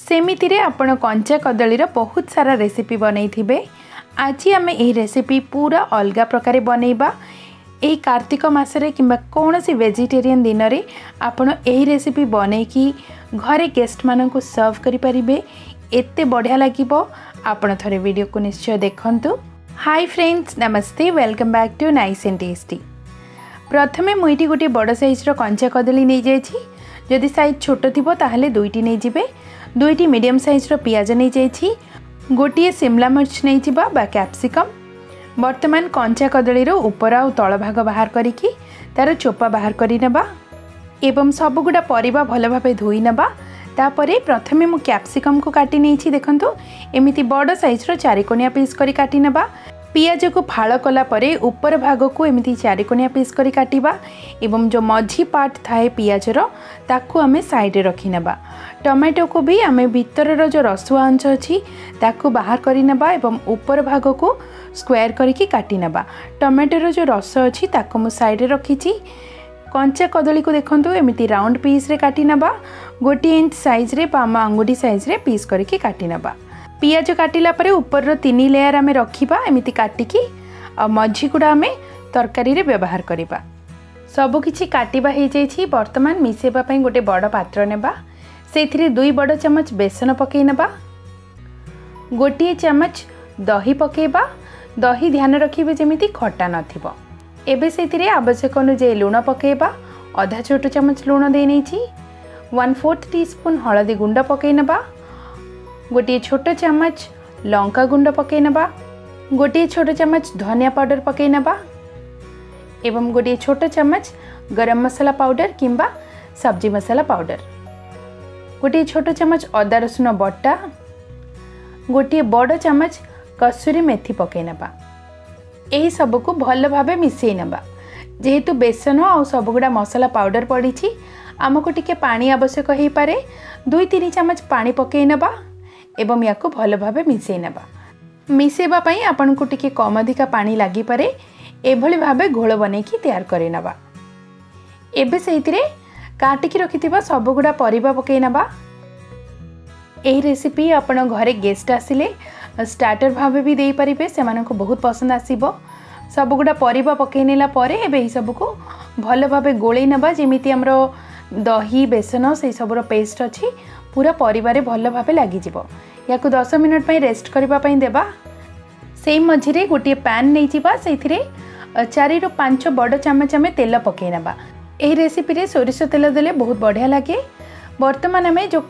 सेमिति रे आपण कंचा कदलीर बहुत सारा रेसिपी बनई थिबे। आज आम यही रेसिपी पूरा अलग प्रकार बनैबा। यही कार्तिक मासरे किंबा कौनसी वेजिटेरियन दिन में आपण यही रेसिपी बनई कि घरे गेस्ट मानक सर्व करि परिबे। एते बढ़िया लागिबो। आपण थरे वीडियो को निश्चय देखंतु। हाय फ्रेंड्स, नमस्ते, welcome back to nice and tasty. प्रथमे मुईटी गोटे बड़ साइज रो कंचा कदली नहीं जाइछि। जदि साइज छोट थिबो ताहले दुईटी नहीं जिबे। दुईटी मीडियम साइज रो पियाज नहीं जाइछि। गोटे शिमला मिर्च नहीं जिबा बा कैप्सिकम। वर्तमान कंचा कदली रो ऊपर आ तळ भाग बाहर करिकि तार चोपा बाहर करि नेबा एवं सब गुडा परिबा भल भाबे धोई नेबा। तापरे प्रथमे मु कैप्सिकम को काटी नेछि। देखंतु एमिति बड़ साइज रो चारिकोनिया पीस करी काटी नेबा। पियाज को फाळ कला परे ऊपर भाग को एमिति चारिकोनिया पीस करी काटिबा एवं जो मझी पार्ट थाए पियाज रो ताकू आमे साइड रे रखि नेबा। टमाटो को भी आमे भीतर रो जो रसुआ अंश अछि ताकू बाहर करि नेबा एवं ऊपर भाग को स्क्वायर करिकि काटी नेबा। टमाटो रो जो रस अछि ताकू मु साइड रे रखिछि। कंचा कदली को देखंतु एमिति राउंड पीस रे काटी नेबा। गोटे इंच साइज रे बा आंगुठी साइज रे पीस करिकि काटी नेबा। पियाज काटिला परे ऊपर रो 3 लेयर आमे रखिबा एमिति काटिकी आ मझी गुडा आमे तरकारी रे व्यवहार करिबा। सब किछि काटिबा हे जाइछि। वर्तमान मिसेबा पई गोटे बड़ पात्र नेबा। सेथिरे 2 बड़ चम्मच बेसन पकेइ नेबा। गोटे चम्मच दही पकेइबा। दही ध्यान रखिबे जेमिति खट्टा नथिबो। एबे सेथिरे आवश्यक अनुसार लूण पकेइबा। आधा छोट चम्मच लूण दे नेछि। 1/4 टीस्पून हळदी गुंड पकेइ नेबा। गोटे छोट चम्मच लंका गुंड पकेइ नेबा। गोटे छोट चम्मच धनिया पाउडर पकेइ नेबा एवं गोटे छोट चम्मच गरम मसाला पाउडर किंबा सब्जी मसाला पाउडर। गोटे छोट चम्मच अदा रसुन बटा। गोटे बड़ चम्मच कसूरी मेथी पकेइ नेबा। एही सब को भल भाबे मिसेइ नेबा। जेहेतु बेसन और सब गुडा मसाला पाउडर पड़िछि आमको टिके पानी आवश्यक हो पारे। 2-3 चम्मच पानी पकेइ नेबा एवं याको भल भाबे मिसेइ नेबा। मिसेबा पई आपन को टिके कम अधिका पानी लागि पारे। एभली भाबे घोल बनै की तैयार करि नेबा। एबे सेहितरे काटिकी रखिथिबा सब गुडा परिबा पकेइ नेबा। एही रेसिपी आपन घरे गेस्ट आसिले स्टार्टर भाबे भी देई परिबे। सेमानको बहुत पसंद आसीबो। सब गुडा परिबा पकेइ नेला परे एबे ई सब को भल भाबे गोळेइ नेबा। जेमिति हमरो दही बेसन से सब रो पेस्ट अछि पूरा परिवारे भल भाबे लागि जिवो। याको 10 मिनिट पई रेस्ट करबा पई देबा। सेम मझिरे गोटे पैन नै जिबा। सेथिरे 4 ରୁ 5 बड़ चम्मच में तेल पकेइ नेबा। एही रेसिपी रे सोरिष तेल देले बहुत बढ़िया लागे। वर्तमान हमें जो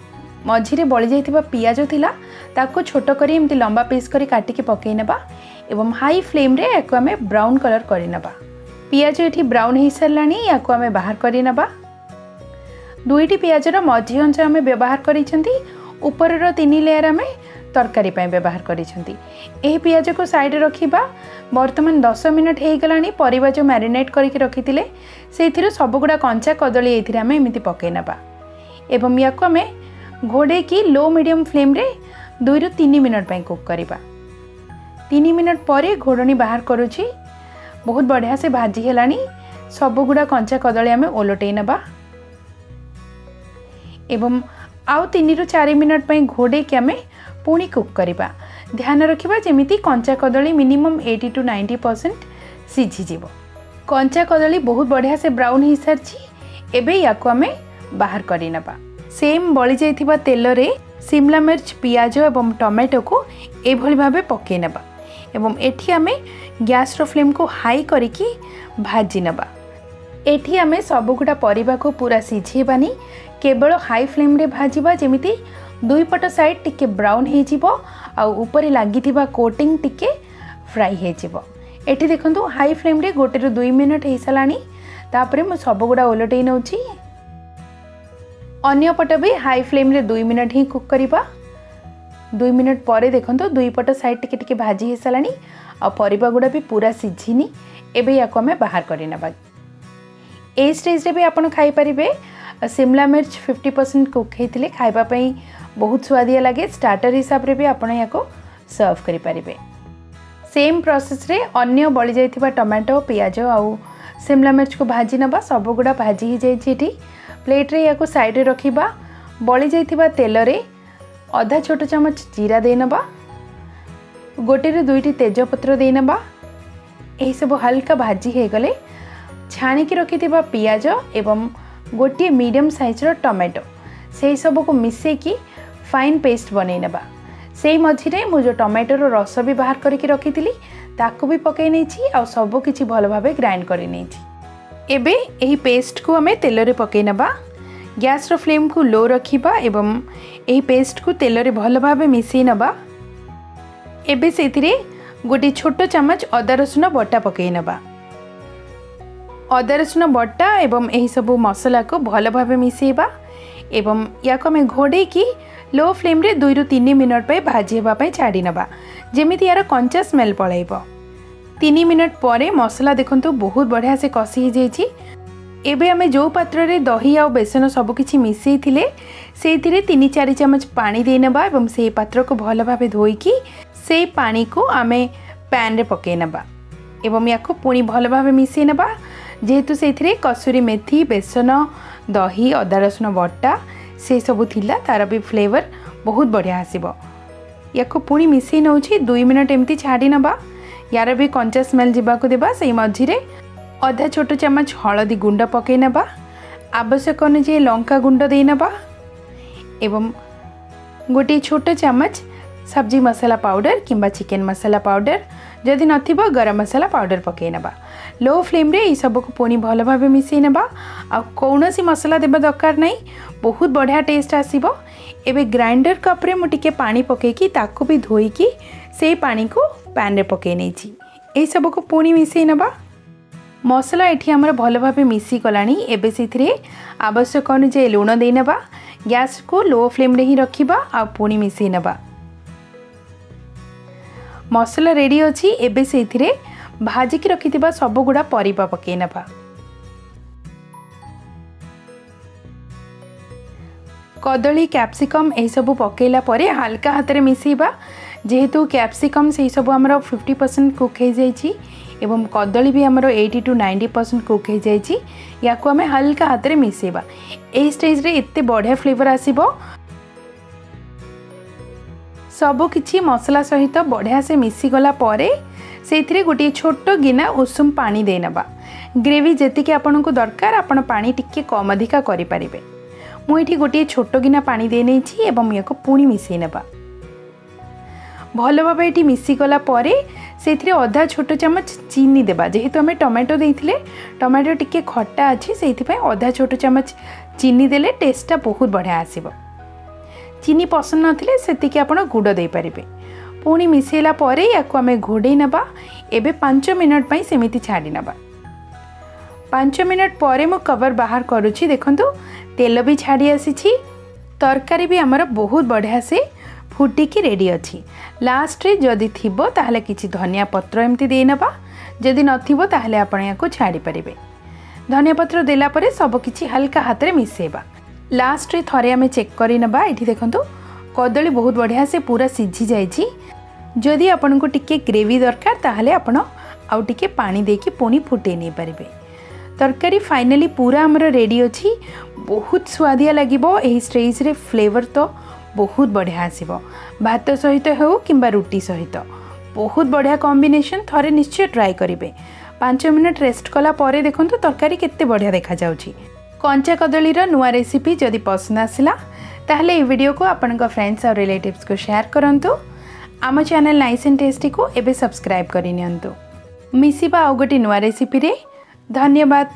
मझिरे बळी जाइथिबा पियाज थिला ताको छोट करी एमती लंबा पीस करी काटिकी पकेइ नेबा एवं हाई फ्लेम रे याको हमें ब्राउन कलर करि नेबा। पियाज एठी ब्राउन हे सरलानी। याको हमें बाहर करि नेबा। दुईटी पियाज रो मझी अंश आमे व्यवहार करिसेंती। ऊपर रो 3 लेयर आमे तरकारी पय व्यवहार करिसेंती। एही पियाज को साइड रखिबा। वर्तमान 10 मिनिट हे गलानी। परिबा जो मैरिनेट करके रखिथिले सेथिरो सब गुडा कंचा कदली एथिरे आमे एमिति पकेइ नेबा एवं याको आमे घोड़े की लो मीडियम फ्लेम रे 2 ରୁ 3 मिनिट पय कुक करिबा। 3 मिनिट परे घोड़नी बाहर करूची। बहुत बढ़िया से भाजी हेलानी। सब गुडा कंचा कदली आमे ओलटेइ नेबा एवं आउ 3 ରୁ 4 मिनिट पई घोड़े के आमे पुणी कुक करिबा। ध्यान रखिबा जेमिति कंचा कदली मिनिमम 80 to 90% सिझी जिवो। कंचा कदली बहुत बढ़िया से ब्राउन ही सरछि। एबे याको आमे बाहर करि नेबा। सेम बळी जाइथिबा तेल रे शिमला मिर्च पियाज एवं टमाटो को एभली भाबे पकेइ नेबा एवं एठी आमे गैस रो फ्लेम को हाई करिकि भाजी नेबा। एठी आमे सब गुडा परिबा को पूरा सिझेबानी। केवल हाई फ्लेम रे भाजीबा जेमिति दुई पट साइड टिके ब्राउन हे जिवो आ ऊपर लागिथिबा कोटिंग टिके फ्राई हे जिवो। एठी देखंतु हाई फ्लेम रे गोटे रो 2 मिनिट हे सलानी। तापरे मु सब गुडा ओलटेइ नउची। अन्य पट भी हाई फ्लेम रे 2 मिनिट ही कुक करिबा। 2 मिनिट परे देखंतु दुई पट साइड टिके टिके भाजी हे सलानी आ परिबा गुडा भी पूरा सिझिनी। एबे याको हमें बाहर करि नेबा। ए स्टेज रे भी आपण खाई परिबे। शिमला मिर्च 50% कुक होते खाइबा पई बहुत स्वादिया लगे। स्टार्टर हिसाब रे भी आपण याको सर्व करि परिबे। सेम प्रोसेस रे अन्य बळी जाइथिबा टमाटो पियाज आउ शिमला मिर्च को भाजी नबा। सब गुडा भाजी ही जाइछि। एठी प्लेट रे याको साइड रे रखिबा। बळी जाइथिबा तेल रे आधा छोट चमच जीरा देनबा, गोटे रे दुईटी तेजपत्र देनबा। यही सब हल्का भाजी हो गले छाणिकी रखिथिबा पियाज एवं गोटे मीडियम साइज रो टमाटो से सब को मिसेकी फाइन पेस्ट बनै नबा। से मझिरे मु जो टमाटोर रस भी बाहर करके रखी ताकू भी पकई नहीं आ सब किछि भल भाबे ग्राइंड कर नहीं। एबे एही पेस्ट को हमें तेल रे पकई नबा। गैस रो फ्लेम को लो रखिबा एवं एही पेस्ट को तेल रे भल भाबे मिसई नबा। एबे सेतिरे गोटे छोट चमच अदा रसुन बटा पकई नबा। अदा रसुन बटा एवं एही सब मसला को भल भाबे मिसेबा एवं या को हमें घोड़े की लो फ्लेम रे 2 ରୁ 3 मिनट पे भाजी हेबा पे छाड़ी नबा जेमिति यार कंचा स्मेल पळाइबो। 3 मिनट परे मसला देखंतु बहुत बढ़िया से कसी ही जाइछि। एबे हमें जो पात्र रे दही आ बेसन सब किछि मिसई थिले सेथिरे 3-4 चमच पानी दे नबा एवं से पात्र को भल भाबे धोई की से पानी को हमें पैन रे पके नबा एवं याको पुणी भल भाबे मिसई नबा। जेहेतु सेथिरे कसूरी मेथी बेसन दही अदा रसुन बटा से सब थिला तार भी फ्लेवर बहुत बढ़िया आसीबो। याको पुणी मिसई नउछि 2 मिनट एमती छाड़ी नबा। यार भी कंचा स्मेल जीवा को देबा। से मझिरे आधा छोट चमच हळदी गुंड पके नबा, आवश्यक अनुसार लंका गुंड दे नबा एवं गोटे छोट चमच सब्जी मसाला पाउडर किंबा चिकन मसाला पाउडर जदि नथिबो गरम मसाला पाउडर पके नबा। लो फ्लेम रे ई सब को पुणी भल भाबे मिसई नबा। आ कौनसी मसला देबा दरकार नहीं, बहुत बढ़िया टेस्ट आसीबो। एबे ग्राइंडर कप रे मु टिके पानी पके की ताको भी धोई की से पानी को पैन रे पके नेछि। ए सब को पुणी मिसई नबा। मसला एठी हमर भल भाबे मिसी गलानी। एबे सेथिरे आवश्यक अनुसार लूण दे नबा। गैस को लो फ्लेम रे ही रखिबा आ पुणी मिसई नबा। मसला रेडी अछि। एबे सेथिरे भाजी की रखिथिबा सब गुडा परिबा पके नबा। कदली कैप्सिकम ए सब पकेला परे हल्का हाथ रे मिसेबा। जेहेतु कैप्सिकम से सब हमरो 50% कुक हो जाइछि एवं कदली भी हमरो 80 to 90% कुक हो जाइछि। याको हमें हल्का हाथ रे मिसेबा। ए स्टेज रे एते बढ़िया फ्लेवर आसीबो। सब किछि मसला सहित बढ़िया से मिसी गला परे सेथिरे गोटे छोट गिना उषुम पानी दे नबा। ग्रेवी जेतिके आपन को दरकार आपन पानी टिके कम अधिका करि परिबे। मु एठी गोटे छोट गिना पानी दे नै छी एवं याको पुणी मिसई नबा। भल भाबे एठी मिसी गला परे सेथिरे आधा छोट चमच चीनी देबा। जेहेतु हमें टमाटो देइथिले टमाटो टिके खट्टा अछि सेथि पय आधा छोट चमच चीनी देले टेस्टटा बहुत बढ़िया आसीबो। चीनी पसंद नथिले सेतिके आपण गुड़ दे परिबे। पुणी मिसेला परे याको हमें घोड़े नबा। एबे 5 मिनट पई सेमिति छाड़ी नबा। 5 मिनट परे मु कवर बाहर करूछि। देखंतु तेल भी छाड़ी आसीछि। तरकारी भी हमर बहुत बढ़िया से फुटी की रेडी अछि। लास्ट रे जदि थिबो ताहले किछि धनिया पत्र एमती दे नबा। जदि नथिबो ताहले आपण याको छाड़ी परिबे। धनिया पत्र देला परे सब किछि हल्का हाथ रे मिसेबा। लास्ट रे थरे हमें चेक करि नबा। एठी देखंतु कदली बहुत बढ़िया से पूरा सिझी जाइछि। जदि आपन को टिके ग्रेवी दरकार ताहले आपण आउ टिके पानी देकी पुणी फुटे नै परिबे। तरकारी फाइनली पूरा हमर रेडी अछि। बहुत स्वादिया लागिबो। एही स्टेज रे फ्लेवर तो बहुत बढ़िया आसीबो। भात सहित हो किंबा रोटी सहित बहुत बढ़िया कॉम्बिनेशन। थरे निश्चय ट्राई करिवे। 5 मिनट रेस्ट कला परे देखंतु तरकारी केते बढ़िया देखा जाउछि। कंचा कदली रो नुआ रेसिपी जदि पसंद आसिला ताहले ए वीडियो को आपन फ्रेंड्स और रिलेटिव्स को शेयर करंतु। आम चैनल नाइस एंड टेस्टी को एबे सब्सक्राइब करि नियंतु। मिसिबा आ गोटे नुआ रेसिपी रे। धन्यवाद।